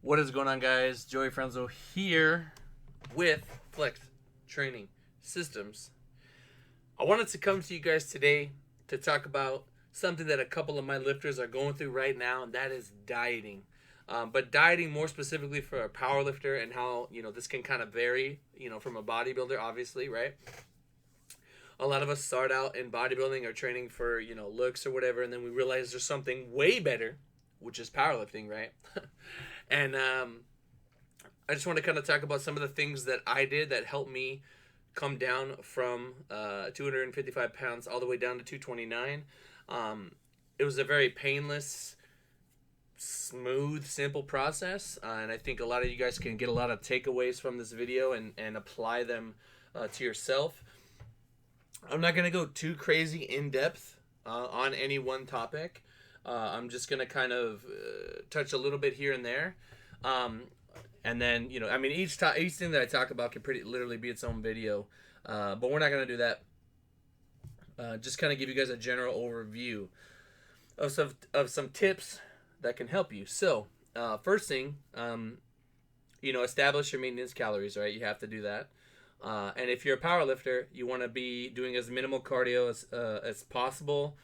What is going on, guys? Joey Franzo here with Flex Training Systems. I wanted to come to you guys today to talk about something that a couple of my lifters are going through right now, and that is dieting. But dieting more specifically for a power lifter, and how this can kind of vary from a bodybuilder, obviously, right? A lot of us start out in bodybuilding or training for looks or whatever, and then we realize there's something way better, which is powerlifting, right? And I just want to kind of talk about some of the things that I did that helped me come down from 255 pounds all the way down to 229. It was a very painless, smooth, simple process, and I think a lot of you guys can get a lot of takeaways from this video and apply them to yourself. I'm not going to go too crazy in depth on any one topic. I'm just going to kind of touch a little bit here and there. And then, each thing that I talk about can pretty literally be its own video. But we're not going to do that. Just kind of give you guys a general overview of some tips that can help you. So, first thing, establish your maintenance calories, right? You have to do that. And if you're a power lifter, you want to be doing as minimal cardio as possible.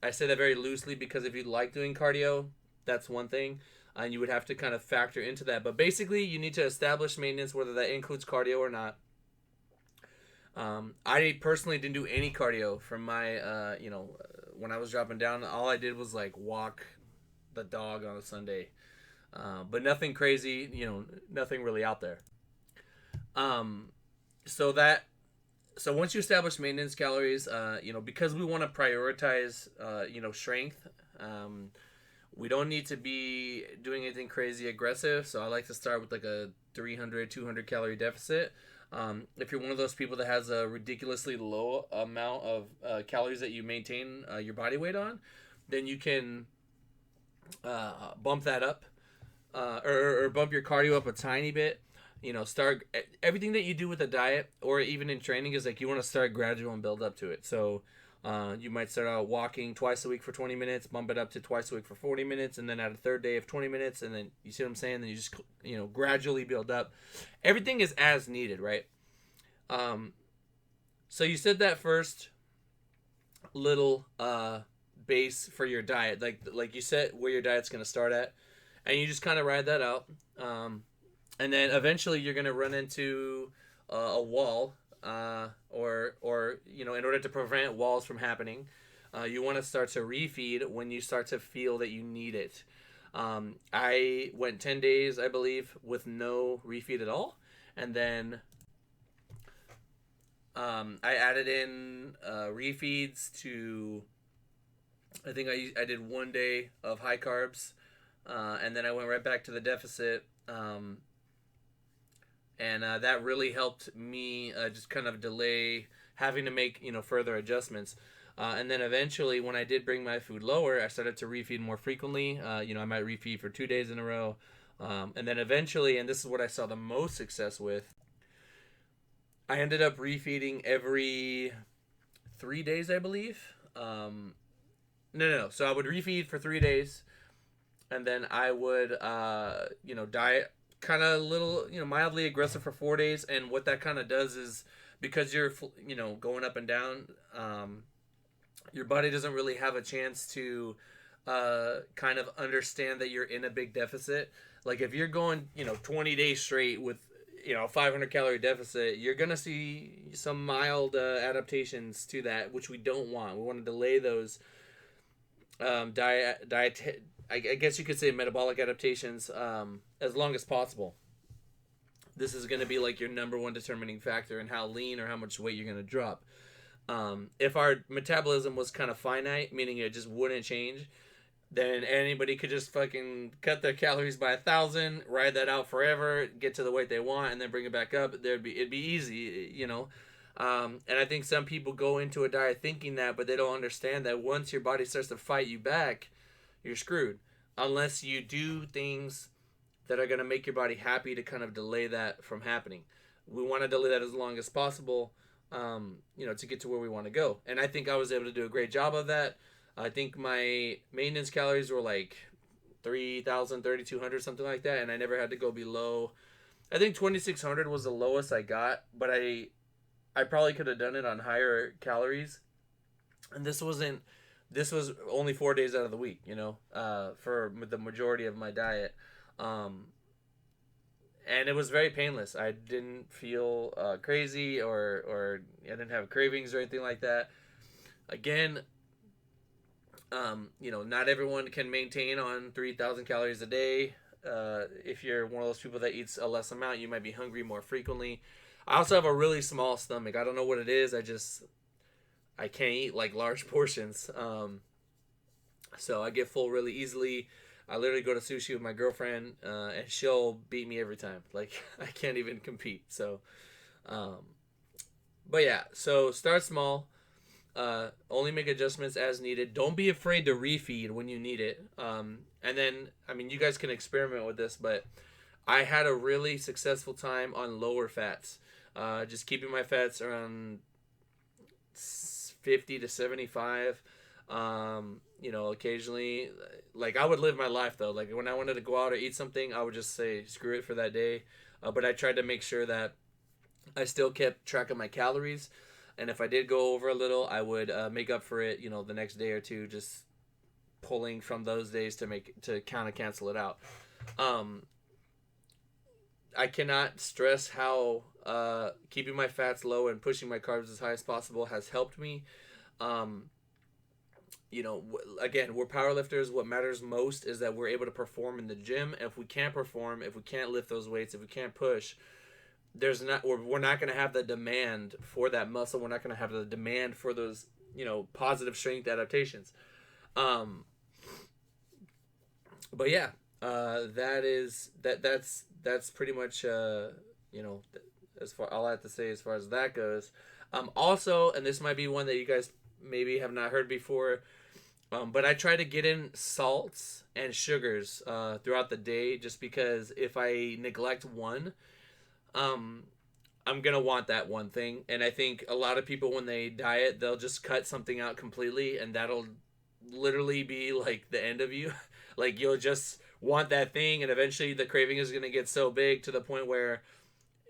I say that very loosely because if you like doing cardio, that's one thing, and you would have to kind of factor into that. But basically, you need to establish maintenance, whether that includes cardio or not. I personally didn't do any cardio from my, when I was dropping down. All I did was like walk the dog on a Sunday, but nothing crazy, nothing really out there. So once you establish maintenance calories, because we want to prioritize, strength, we don't need to be doing anything crazy aggressive. So I like to start with like a 300, 200 calorie deficit. If you're one of those people that has a ridiculously low amount of calories that you maintain your body weight on, then you can bump that up or bump your cardio up a tiny bit. Start everything that you do with a diet or even in training is like you want to start gradual and build up to it. So you might start out walking twice a week for 20 minutes, bump it up to twice a week for 40 minutes, and then add a third day of 20 minutes, and then you see what I'm saying? Then you just gradually build up. Everything is as needed, right? So you said that first little base for your diet, like you said where your diet's going to start at, and you just kind of ride that out. And then eventually you're going to run into a wall, or in order to prevent walls from happening, you want to start to refeed when you start to feel that you need it. I went 10 days, I believe, with no refeed at all. And then I added in refeeds to, I think I did 1 day of high carbs. And then I went right back to the deficit. And that really helped me just kind of delay having to make, further adjustments. And then eventually, when I did bring my food lower, I started to refeed more frequently. I might refeed for 2 days in a row. And then eventually, and this is what I saw the most success with, I ended up refeeding every 3 days, I believe. No. So I would refeed for 3 days. And then I would, diet kind of a little, mildly aggressive for 4 days. And what that kind of does is, because you're, going up and down, your body doesn't really have a chance to kind of understand that you're in a big deficit. Like if you're going, 20 days straight with, 500 calorie deficit, you're going to see some mild adaptations to that, which we don't want. We want to delay those I guess you could say metabolic adaptations as long as possible. This is going to be like your number one determining factor in how lean or how much weight you're going to drop. If our metabolism was kind of finite, meaning it just wouldn't change, then anybody could just fucking cut their calories by 1,000, ride that out forever, get to the weight they want, and then bring it back up. It'd be easy, And I think some people go into a diet thinking that, but they don't understand that once your body starts to fight you back, you're screwed. Unless you do things that are going to make your body happy to kind of delay that from happening. We want to delay that as long as possible, to get to where we want to go. And I think I was able to do a great job of that. I think my maintenance calories were like 3,000, 3,200, something like that, and I never had to go below. I think 2,600 was the lowest I got, but I probably could have done it on higher calories. And this was only 4 days out of the week, for the majority of my diet. And it was very painless. I didn't feel crazy, or I didn't have cravings or anything like that. Again, not everyone can maintain on 3,000 calories a day. If you're one of those people that eats a less amount, you might be hungry more frequently. I also have a really small stomach. I don't know what it is. I can't eat like large portions. So I get full really easily. I literally go to sushi with my girlfriend, and she'll beat me every time. Like, I can't even compete. So, but yeah, so start small. Only make adjustments as needed. Don't be afraid to refeed when you need it. And then, you guys can experiment with this, but I had a really successful time on lower fats. Just keeping my fats around 50 to 75. Occasionally, like, I would live my life though. Like, when I wanted to go out or eat something, I would just say screw it for that day. But I tried to make sure that I still kept track of my calories, and if I did go over a little, I would make up for it, the next day or two, just pulling from those days to kind of cancel it out. I cannot stress how keeping my fats low and pushing my carbs as high as possible has helped me. Again, we're powerlifters. What matters most is that we're able to perform in the gym. If we can't perform, if we can't lift those weights, if we can't push, we're not going to have the demand for that muscle. We're not going to have the demand for those, positive strength adaptations. But yeah, that's pretty much, as far all I have to say as far as that goes. Also, and this might be one that you guys maybe have not heard before, but I try to get in salts and sugars throughout the day, just because if I neglect one, I'm gonna want that one thing. And I think a lot of people, when they diet, they'll just cut something out completely, and that'll literally be like the end of you. Like, you'll just want that thing, and eventually the craving is gonna get so big to the point where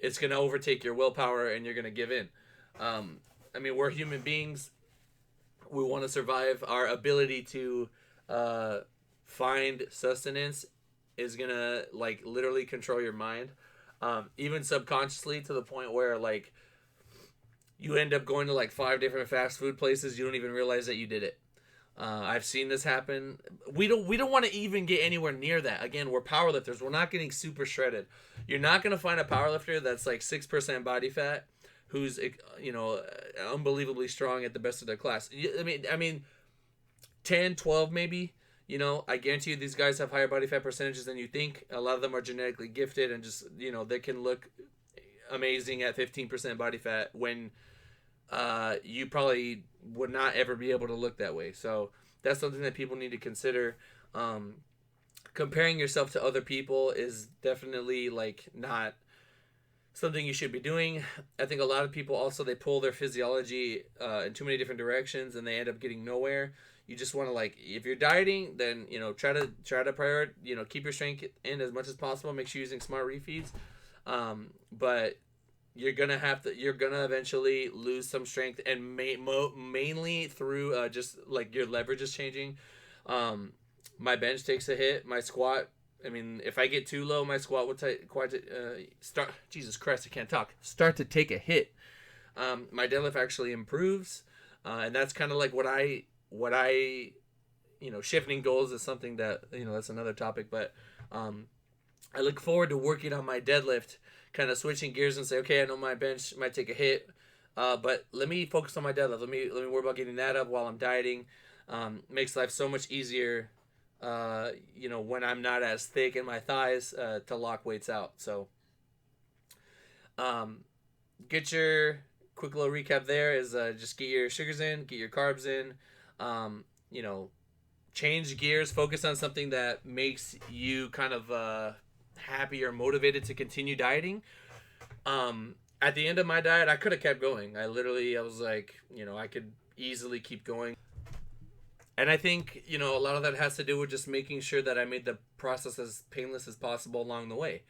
it's gonna overtake your willpower and you're gonna give in. We're human beings. We want to survive. Our ability to find sustenance is gonna, like, literally control your mind, even subconsciously, to the point where, like, you end up going to like 5 different fast food places. You don't even realize that you did it. I've seen this happen. We don't want to even get anywhere near that. Again, we're powerlifters. We're not getting super shredded. You're not gonna find a powerlifter that's like 6% body fat, who's unbelievably strong at the best of their class. 10, 12 maybe. I guarantee you these guys have higher body fat percentages than you think. A lot of them are genetically gifted and just, they can look amazing at 15% body fat when you probably would not ever be able to look that way. So that's something that people need to consider. Comparing yourself to other people is definitely, like, not something you should be doing. I think a lot of people also, they pull their physiology in too many different directions, and they end up getting nowhere. You just want to, like, if you're dieting, then try to prioritize, keep your strength in as much as possible. Make sure you're using smart refeeds. But you're gonna eventually lose some strength, and mainly through just like your leverage is changing. My bench takes a hit. My squat, if I get too low, my squat will start. Jesus Christ, I can't talk. Start to take a hit. My deadlift actually improves, and that's kind of like what I shifting goals is something that that's another topic. But I look forward to working on my deadlift, kind of switching gears and say, okay, I know my bench might take a hit, but let me focus on my deadlift. Let me worry about getting that up while I'm dieting. Makes life so much easier. When I'm not as thick in my thighs to lock weights out. So, get your quick little recap there is just get your sugars in, get your carbs in, change gears, focus on something that makes you kind of happy or motivated to continue dieting. At the end of my diet, I could have kept going. I was like, I could easily keep going. And I think, you know, a lot of that has to do with just making sure that I made the process as painless as possible along the way.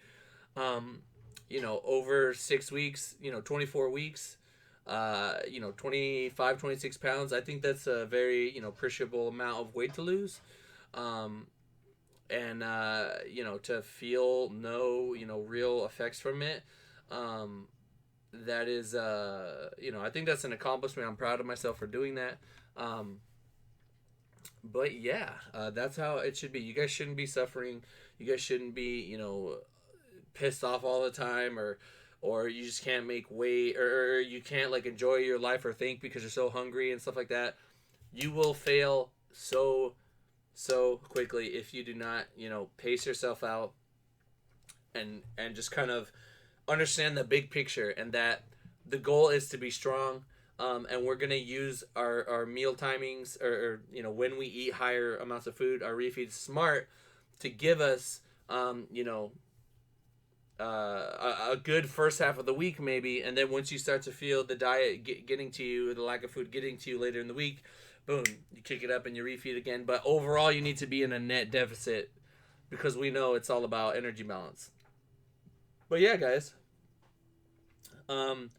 Um, you know, over 6 weeks, you know, 24 weeks, you know, 25, 26 pounds. I think that's a very, you know, appreciable amount of weight to lose. Um, and, you know, to feel no, you know, real effects from it. Um, that is, you know, I think that's an accomplishment. I'm proud of myself for doing that. Um, but yeah, that's how it should be. You guys shouldn't be suffering. You guys shouldn't be, you know, pissed off all the time, or you just can't make weight, or you can't like enjoy your life or think because you're so hungry and stuff like that. You will fail so quickly if you do not, you know, pace yourself out and just kind of understand the big picture, and that the goal is to be strong. And we're gonna use our meal timings, or you know, when we eat higher amounts of food, our refeeds smart, to give us you know, a good first half of the week maybe, and then once you start to feel the diet getting to you, the lack of food getting to you later in the week, boom, you kick it up and you refeed again. But overall, you need to be in a net deficit, because we know it's all about energy balance. But yeah, guys, um,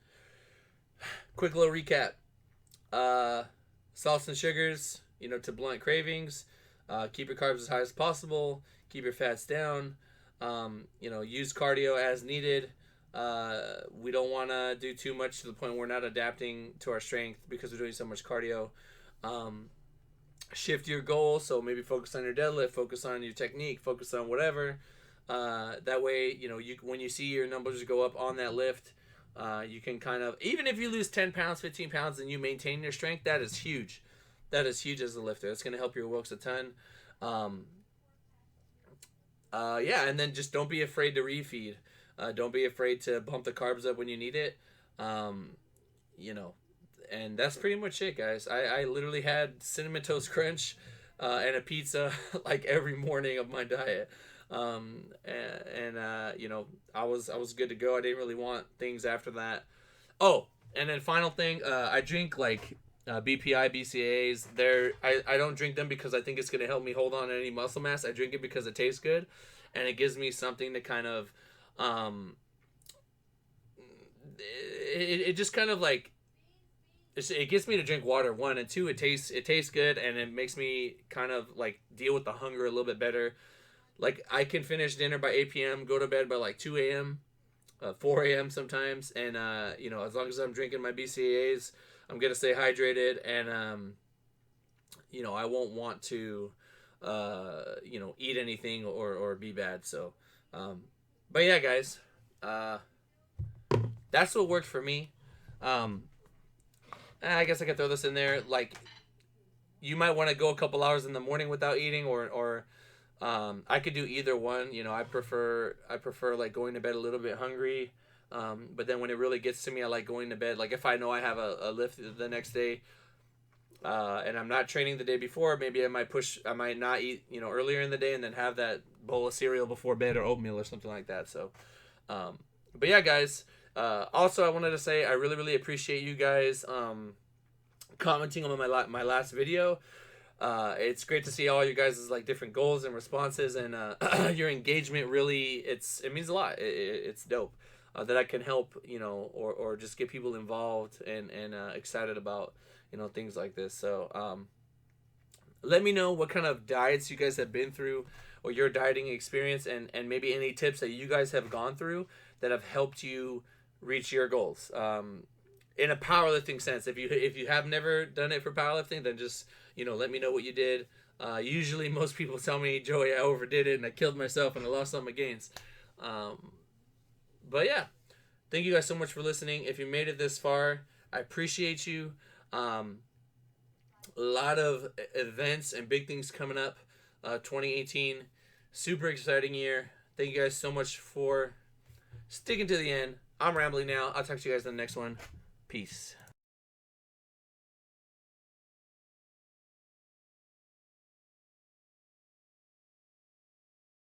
quick little recap. Uh, Salts and sugars, you know, to blunt cravings. Keep your carbs as high as possible. Keep your fats down. You know, use cardio as needed. We don't want to do too much to the point where we're not adapting to our strength because we're doing so much cardio. Um, Shift your goal, so maybe focus on your deadlift, focus on your technique, focus on whatever. That way, you know, you when you see your numbers go up on that lift, you can kind of, even if you lose 10 pounds, 15 pounds, and you maintain your strength, that is huge. That is huge as a lifter. It's going to help your Wilks a ton. Um, yeah, and then just don't be afraid to refeed. Don't be afraid to bump the carbs up when you need it. Um, you know, and that's pretty much it, guys. I literally had cinnamon toast crunch and a pizza like every morning of my diet. You know, I was good to go. I didn't really want things after that. Oh, and then final thing, I drink like BPI, BCAAs. I don't drink them because I think it's gonna help me hold on to any muscle mass. I drink it because it tastes good, and it gives me something to kind of, it just kind of like, it gets me to drink water, one, and two, it tastes good, and it makes me kind of like deal with the hunger a little bit better. Like I can finish dinner by 8 p.m., go to bed by like 2 a.m., 4 a.m. sometimes, and you know, as long as I'm drinking my BCAAs, I'm gonna stay hydrated, and you know, I won't want to you know, eat anything or be bad. So, but yeah, guys, that's what worked for me. Um, I guess I could throw this in there. Like, you might want to go a couple hours in the morning without eating, or I could do either one. You know, I prefer like going to bed a little bit hungry. But then when it really gets to me, I like going to bed. Like if I know I have a lift the next day, and I'm not training the day before, maybe I might not eat, you know, earlier in the day, and then have that bowl of cereal before bed, or oatmeal or something like that. So, but yeah, guys. Also, I wanted to say I really, really appreciate you guys commenting on my last video. It's great to see all you guys' like different goals and responses, and your engagement. Really, it means a lot. It's dope that I can help, you know, or just get people involved and excited about, you know, things like this. So let me know what kind of diets you guys have been through, or your dieting experience, and maybe any tips that you guys have gone through that have helped you reach your goals. In a powerlifting sense, if you have never done it for powerlifting, then just, you know, let me know what you did. Usually most people tell me, Joey, I overdid it and I killed myself and I lost all my gains. But yeah, thank you guys so much for listening. If you made it this far, I appreciate you. A lot of events and big things coming up. 2018, super exciting year. Thank you guys so much for sticking to the end. I'm rambling now. I'll talk to you guys in the next one. Peace.